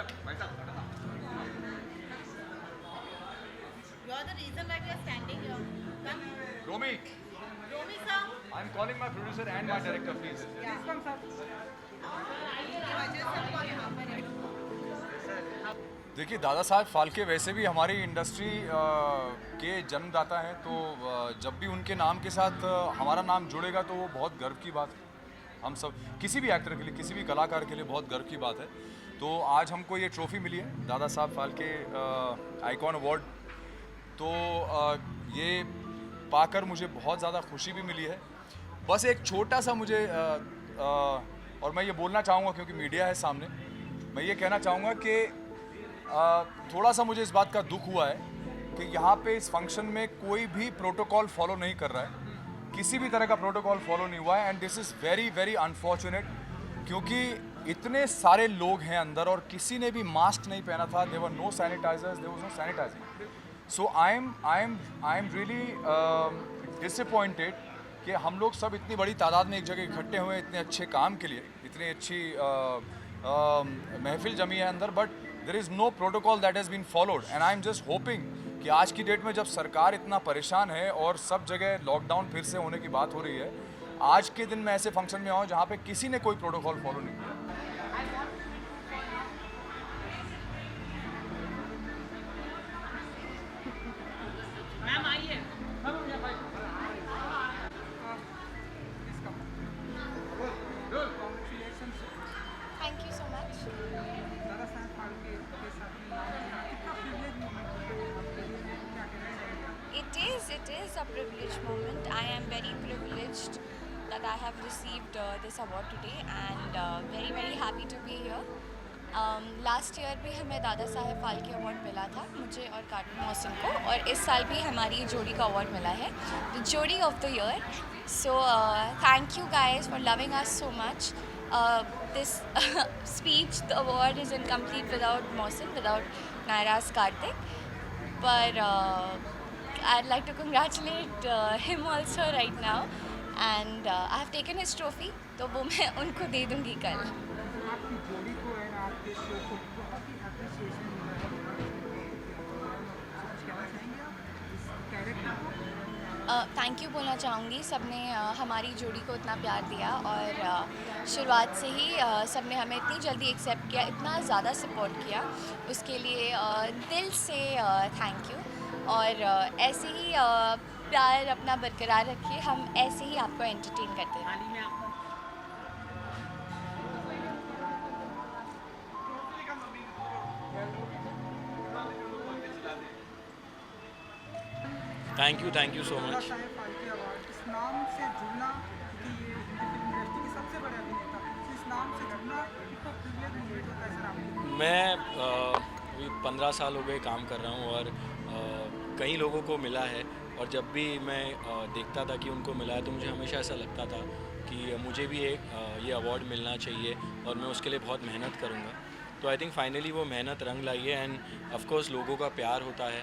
You are the reason why we are standing here. Come. Romy, Romy sir. I'm calling my producer and my director, please. Please come sir. देखिए दादा साहब फाल्के वैसे भी हमारी industry के जन्मदाता हैं, तो जब भी उनके नाम के साथ हमारा नाम जुड़ेगा तो वो बहुत गर्व की बात है। हम सब किसी भी एक्टर के लिए, किसी भी कलाकार के लिए बहुत गर्व की बात है। तो आज हमको ये ट्रॉफ़ी मिली है दादा साहब फाल्के आइकॉन अवार्ड, तो ये पाकर मुझे बहुत ज़्यादा खुशी भी मिली है। बस एक छोटा सा मुझे और मैं ये बोलना चाहूँगा क्योंकि मीडिया है सामने, मैं ये कहना चाहूँगा कि थोड़ा सा मुझे इस बात का दुख हुआ है कि यहाँ पे इस फंक्शन में कोई भी प्रोटोकॉल फॉलो नहीं कर रहा है, किसी भी तरह का प्रोटोकॉल फॉलो नहीं हुआ है, and this is very very unfortunate, क्योंकि इतने सारे लोग हैं अंदर और किसी ने भी मास्क नहीं पहना था। There were no sanitisers, there was no sanitising. So I am really disappointed कि हम लोग सब इतनी बड़ी तादाद में एक जगह इकट्ठे हुए इतने अच्छे काम के लिए, इतनी अच्छी महफिल जमी है अंदर, but there is no protocol that has been followed, and I am just hoping कि आज की डेट में जब सरकार इतना परेशान है और सब जगह लॉकडाउन फिर से होने की बात हो रही है, आज के दिन मैं ऐसे फंक्शन में आऊँ जहाँ पे किसी ने कोई प्रोटोकॉल फॉलो नहीं किया। मैम आइए। Thank you so much. It is a privileged moment. I am very privileged that I have received this award today and very very happy to be here. Last year भी हमें दादा Saheb Phalke award मिला था, मुझे और cartoon Mohsin को, और इस साल भी हमारी जोड़ी का अवार्ड मिला है, द जोड़ी of the year. So thank you guys for loving us so much. This speech, the award is incomplete without Mohsin, without Naira's Karthik. But I'd like to congratulate him also right now. And I have taken his trophy, तो वो मैं उनको दे दूँगी कल। आपकी जोड़ी को है ना, आपके शो को बहुत ही एप्रिसिएशन मिला है। कुछ कहना चाहेंगे आप इस कैरेक्टर को? थैंक यू बोलना चाहूँगी। सबने हमारी जोड़ी को इतना प्यार दिया और शुरुआत से ही सबने हमें इतनी जल्दी एक्सेप्ट किया, इतना ज़्यादा सपोर्ट किया, उसके लिए दिल से थैंक यू। और ऐसे ही प्यार अपना बरकरार रखिए, हम ऐसे ही आपको एंटरटेन करते हैं। थैंक यू सो दादा मच। साहेब फाल्के अवार्ड, इस नाम से जुड़ना, क्योंकि ये हिंदी फिल्म इंडस्ट्री के सबसे बड़े अभिनेता, तो इस नाम से जुड़ना कितना प्रिविलेज मोमेंट होता है सर आपके लिए? मैं अभी 15 साल हो गए काम कर रहा हूँ और कई लोगों को मिला है, और जब भी मैं देखता था कि उनको मिला है तो मुझे हमेशा ऐसा लगता था कि मुझे भी ये अवार्ड मिलना चाहिए और मैं उसके लिए बहुत मेहनत करूँगा। तो आई थिंक फाइनली वो मेहनत रंग लाई है, एंड ऑफ कोर्स लोगों का प्यार होता है।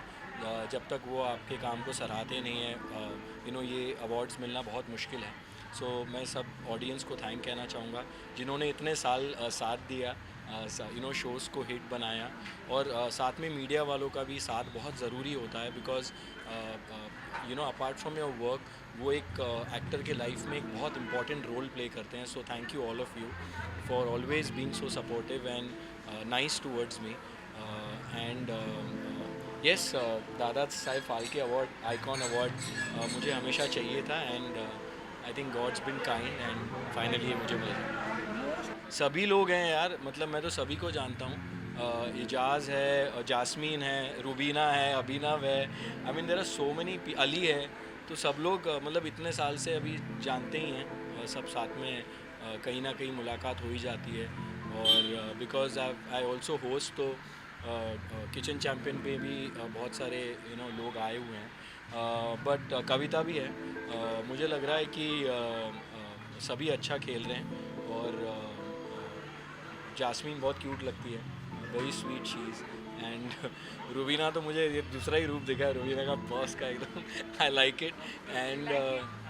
जब तक वो आपके काम को सराहते नहीं हैं, ये अवार्ड्स मिलना बहुत मुश्किल है। सो मैं सब ऑडियंस को थैंक कहना चाहूँगा जिन्होंने इतने साल साथ दिया, शोज़ को हिट बनाया, और साथ में मीडिया वालों का भी साथ बहुत ज़रूरी होता है, because apart from your work वो एक एक्टर के लाइफ में एक बहुत इंपॉर्टेंट रोल प्ले करते हैं। So thank you all of you for always being so supportive and nice towards me. And yes, Dada Saheb Phalke award, icon award मुझे हमेशा चाहिए था, and I think God's been kind and finally मुझे मिला। सभी लोग हैं यार, मतलब मैं तो सभी को जानता हूँ। इजाज़ है, जास्मीन है, रुबीना है, अभिनव है, I mean there are so many, Ali है, तो सब लोग मतलब इतने साल से अभी जानते ही हैं, सब साथ में कहीं ना कहीं मुलाकात हो ही जाती है। और बिकॉज आई ऑल्सो होस्ट, तो किचन चैम्पियन पे भी बहुत सारे लोग आए हुए हैं, बट कविता भी है। मुझे लग रहा है कि सभी अच्छा खेल रहे हैं, और जास्मीन बहुत क्यूट लगती है, very sweet she is, and Rubina तो मुझे ये दूसरा ही रूप दिखा है रुबीना का, बॉस का एकदम। आई लाइक इट, एंड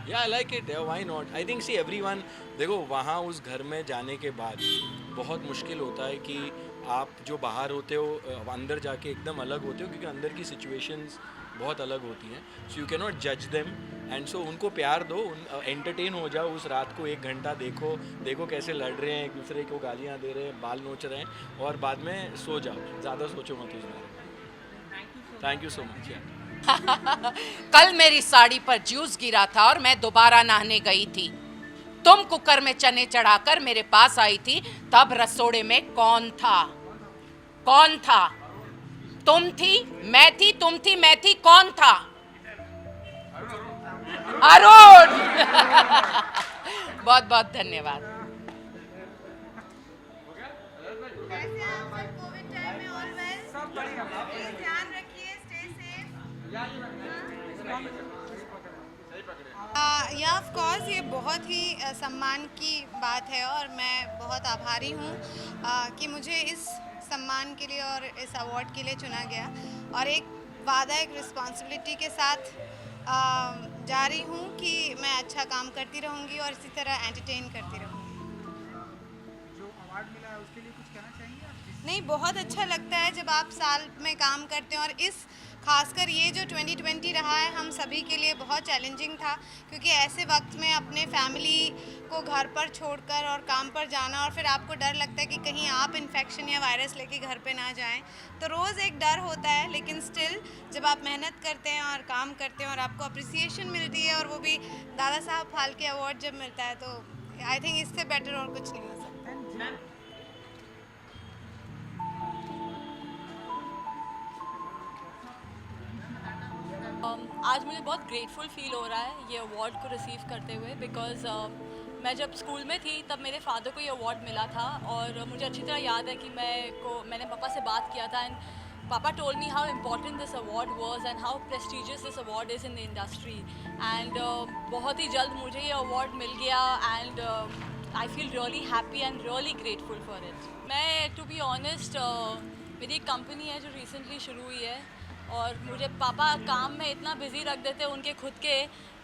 या I like it, why not. I think see everyone, देखो वहाँ उस घर में जाने के बाद बहुत मुश्किल होता है कि आप जो बाहर होते हो अंदर जाके एकदम अलग होते हो, क्योंकि अंदर की सिचुएशंस बहुत अलग होती हैं. सो यू कैन नॉट जज देम एंड सो उनको प्यार दो, एंटरटेन हो जाओ उस रात को. 1 घंटा देखो कैसे लड़ रहे हैं, एक दूसरे को गालियाँ दे रहे हैं, बाल नोच रहे हैं, और बाद में सो जाओ. ज़्यादा सोचो मत उस बारे में. Thank you so much. कल मेरी साड़ी पर जूस गिरा था और मैं दोबारा नहाने गई थी. तुम कुकर में चने चढ़ाकर मेरे पास आई थी, तब रसोड़े में कौन था? कौन था? तुम थी, मैं थी, तुम थी, मैं थी, कौन था? अरुण. बहुत बहुत धन्यवाद. कैसे हैं आप सब कोविड टाइम में? All well? सब बढ़िया. प्लीज ध्यान रखिए, स्टे सेफ. या ऑफ कोर्स ये बहुत ही सम्मान की बात है और मैं बहुत आभारी हूँ कि मुझे इस सम्मान के लिए और इस अवार्ड के लिए चुना गया, और एक वादा, एक रिस्पॉन्सिबिलिटी के साथ जा रही हूँ कि मैं अच्छा काम करती रहूँगी और इसी तरह एंटरटेन करती रहूँगी. जो अवार्ड मिला है उसके लिए कुछ कहना चाहेंगे आप? नहीं, बहुत अच्छा लगता है जब आप साल में काम करते हैं, और इस खासकर ये जो 2020 रहा है हम सभी के लिए बहुत चैलेंजिंग था, क्योंकि ऐसे वक्त में अपने फैमिली को घर पर छोड़कर और काम पर जाना, और फिर आपको डर लगता है कि कहीं आप इन्फेक्शन या वायरस लेके घर पे ना जाएं, तो रोज़ एक डर होता है. लेकिन स्टिल जब आप मेहनत करते हैं और काम करते हैं और आपको अप्रिसिएशन मिलती है, और वो भी दादा साहब फाल्के अवार्ड जब मिलता है, तो आई थिंक इससे बेटर और कुछ नहीं हो सकता. आज मुझे बहुत ग्रेटफुल फील हो रहा है ये अवार्ड को रिसीव करते हुए, बिकॉज़ मैं जब स्कूल में थी तब मेरे फादर को ये अवार्ड मिला था, और मुझे अच्छी तरह याद है कि मैंने पापा से बात किया था, एंड पापा told me how important this award was and how prestigious this award is in the industry. And बहुत ही जल्द मुझे ये अवार्ड मिल गया, and I feel really happy and really grateful for it. मैं टू बी ऑनेस्ट, मेरी एक company है जो रिसेंटली शुरू हुई है, और मुझे पापा काम में इतना बिजी रख देते हैं उनके खुद के,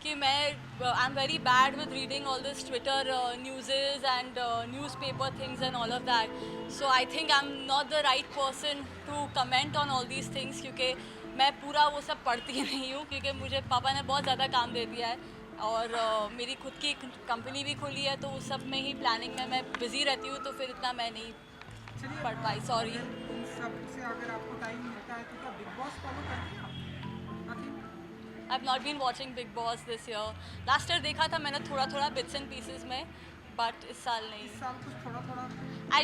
कि मैं I am very bad with reading all this Twitter newses and newspaper things and all of that. So I think I am not the right person to comment on all these things, क्योंकि मैं पूरा वो सब पढ़ती नहीं हूँ, क्योंकि मुझे पापा ने बहुत ज़्यादा काम दे दिया है, और मेरी खुद की कंपनी भी खुली है, तो उस सब में ही प्लानिंग में मैं बिज़ी रहती हूँ, तो फिर इतना मैं नहीं पढ़ पाई. सॉरी. इन सब से अगर आपको टाइम मिलता है तो क्या बिग बॉस फॉलो करते हैं आप? I have not been watching Bigg Boss this year. Last year देखा था मैंने थोड़ा बिट्स एंड पीसेस में, बट इस साल नहीं. इस साल कुछ थोड़ा I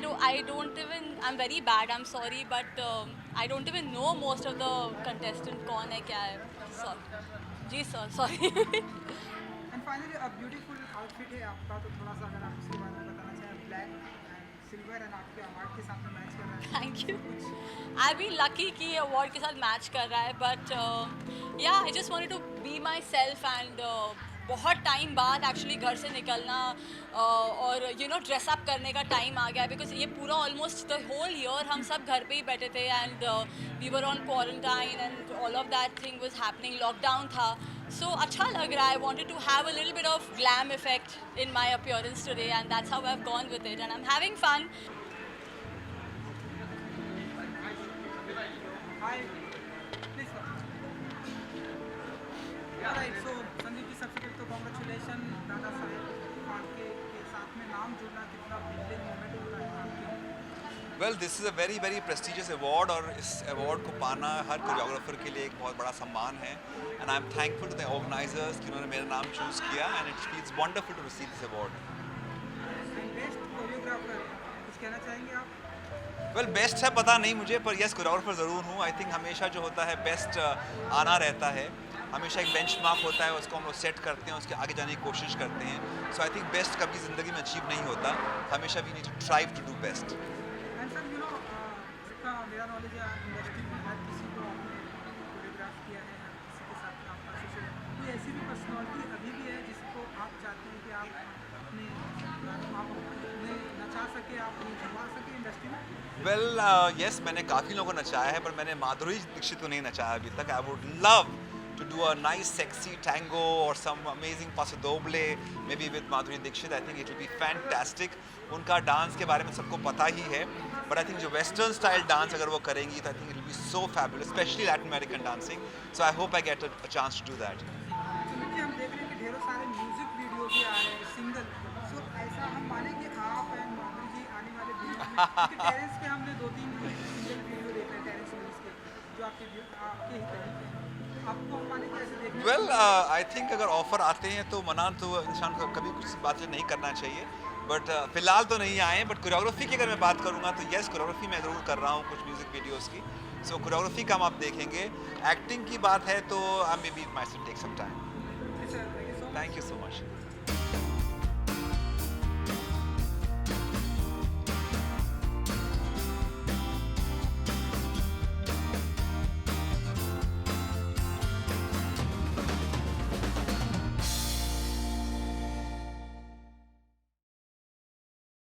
don't even, I'm very bad, I'm sorry, but I don't even know most of the contestant कौन है क्या है. Sorry. जी sir, sorry. And finally a beautiful outfit है आपका, तो थोड़ा सा अगर आप उसके बारे में बताना चाहें. ब्लैक एंड सिल्वर एंड आपके अवार्ड के साथ में मैच कर रहा है. Thank you. I've been lucky कि अवार्ड के साथ मैच कर रहा है, but yeah, I just wanted to be myself, and बहुत टाइम बाद एक्चुअली घर से निकलना और ड्रेस अप करने का टाइम आ गया, बिकॉज ये पूरा ऑलमोस्ट द होल ईयर हम सब घर पे ही बैठे थे, and we were on quarantine and all of that thing was happening. Lockdown था, सो अच्छा लग रहा है. I wanted to have a little bit of glam effect in my appearance today, and that's how I have gone with it, and I am having fun. Hi please. Right, so Sandeep ji, सबसे पहले तो congratulation. दादा साहेब फाल्के के साथ में नाम जुड़ना कितना बिग मोमेंट होता है आपके? Well, this is a very very prestigious award, और इस अवार्ड को पाना हर कोरियोग्राफर के लिए एक बहुत बड़ा सम्मान है. And I am thankful to the organisers कि उन्होंने मेरा नाम चूज़ किया, and it feels wonderful to receive this award. Best choreographer कुछ कहना चाहेंगे आप? वेल, बेस्ट है पता नहीं मुझे, पर यस कोरियोग्राफर ज़रूर हूँ. आई थिंक हमेशा जो होता है बेस्ट आना रहता है, हमेशा एक बेंचमार्क होता है, उसको हम लोग सेट करते हैं, उसके आगे जाने की कोशिश करते हैं. सो आई थिंक बेस्ट कभी ज़िंदगी में अचीव नहीं होता, हमेशा we need to strive to do best. And sir, जितना मेरा नॉलेज है इंडस्ट्री में हर किसी को आपने कोरियोग्राफ किया है, हर किसी के साथ आपका एसोसिएट, कोई ऐसी भी पर्सनैलिटी अभी भी है जिसको आप चाहते हैं कि आप अपने नचा सके, आप घुमा सके इंडस्ट्री में? वेल, यस, मैंने काफ़ी लोगों को नचाया है, पर मैंने माधुरी दीक्षित को नहीं नचाया अभी तक. I would love to do a nice sexy tango or some amazing paso doble, maybe with Madhuri Dixit, I think it will be fantastic. उनका डांस के बारे में सबको पता ही है, but I think जो वेस्टर्न स्टाइल डांस अगर वो करेंगी तो I think it will be so fabulous, especially Latin American dancing. So I hope I get a chance to do that. Sumit ji, हम देख रहे हैं कि ढेरों सारे म्यूजिक वीडियो भी आ रहे हैं सिंगल, सो ऐसा हम माने कि आप एंड माधुरी जी आने वाले दिनों में, क्योंकि टेरेंस के हमने 2-3 सिंगल वीडियो देखे हैं टेरेंस मिल्स के, जो आपके ही तरीके हैं, आपको हम माने कि ऐसे देखने Well, I think अगर ऑफर आते हैं तो मना तो इंसान को कभी कुछ बातें नहीं करना चाहिए, बट फिलहाल तो नहीं आए. बट कोरियोग्राफी की अगर मैं बात करूँगा तो यस, कोरियोग्राफी मैं ज़रूर कर रहा हूँ कुछ म्यूज़िक वीडियोस की. सो कोरियोग्राफी का हम आप देखेंगे. एक्टिंग की बात है तो I may be myself take some time. Sir, thank you so much.